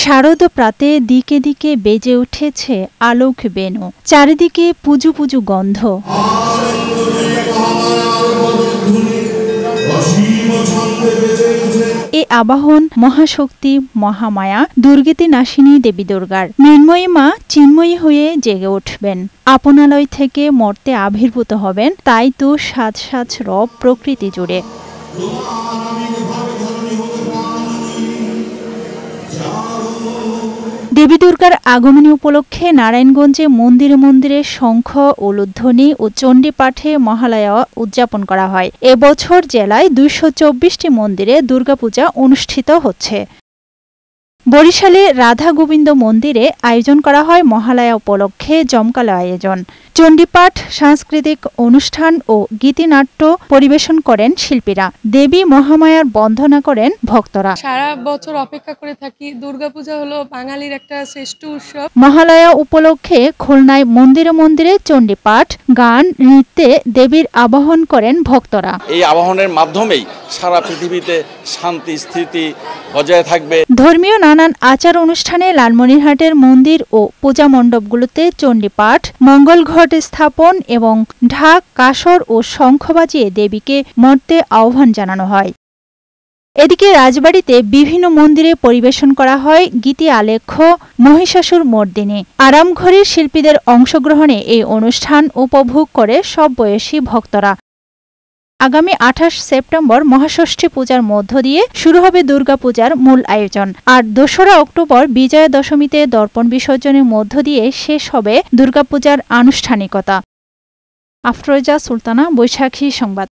শারদ প্রাতে দিকে দিকে বেজে উঠেছে আলোক বেণু, চারিদিকে পুজু পুজু গন্ধ। এ আবাহন মহাশক্তি মহামায়া দুর্গতি নাশিনী দেবী দুর্গার। মৃন্ময়ী মা চিন্ময়ী হয়ে জেগে উঠবেন, আপনালয় থেকে মর্তে আবির্ভূত হবেন। তাই তো সাজ সাজ রব প্রকৃতি জুড়ে। দেবী দুর্গার আগমনী উপলক্ষে নারায়ণগঞ্জে মন্দিরে মন্দিরে শঙ্খ, উলুধ্বনি ও চণ্ডী পাঠে মহালয়া উদযাপন করা হয়। এবছর জেলায় ২২৪টি মন্দিরে দুর্গাপূজা অনুষ্ঠিত হচ্ছে। বরিশালে রাধা গোবিন্দ মন্দিরে আয়োজন করা হয় মহালয়া উপলক্ষে জমকালো আয়োজন। চণ্ডীপাঠ, সাংস্কৃতিক অনুষ্ঠান ও গীতিনাট্য পরিবেশন করেন শিল্পীরা। দেবী মহামায়ার বন্দনা করেন ভক্তরা। সারা বছর অপেক্ষা করে থাকি। দুর্গাপূজা হলো বাঙালির একটা শ্রেষ্ঠ উৎসব। মহালয়া উপলক্ষে খুলনায় মন্দিরে মন্দিরে চণ্ডীপাঠ, গান, নৃত্যে দেবীর আবাহন করেন ভক্তরা। এই আবাহনের মাধ্যমেই সারা পৃথিবীতে শান্তি স্থিতি বজায় থাকবে। ধর্মীয় নানান আচার অনুষ্ঠানে লালমনিরহাটের মন্দির ও পূজা মণ্ডপগুলোতে চণ্ডীপাঠ, মঙ্গল ঘট স্থাপন এবং ঢাক, কাসর ও শঙ্খ বাজিয়ে দেবীকে মর্তে আহ্বান জানানো হয়। এদিকে রাজবাড়িতে বিভিন্ন মন্দিরে পরিবেশন করা হয় গীতি আলেখ্য মহিষাসুর মর্দিনী। আরামঘরের শিল্পীদের অংশগ্রহণে এই অনুষ্ঠান উপভোগ করে সব বয়সী ভক্তরা। আগামী ২৮ সেপ্টেম্বর মহাষষ্ঠী পূজার মধ্য দিয়ে শুরু হবে দুর্গাপূজার মূল আয়োজন। আর ২রা অক্টোবর বিজয়া দশমীতে দর্পণ বিসর্জনের মধ্য দিয়ে শেষ হবে দুর্গাপূজার আনুষ্ঠানিকতা। আফরোজা সুলতানা, বৈশাখী সংবাদ।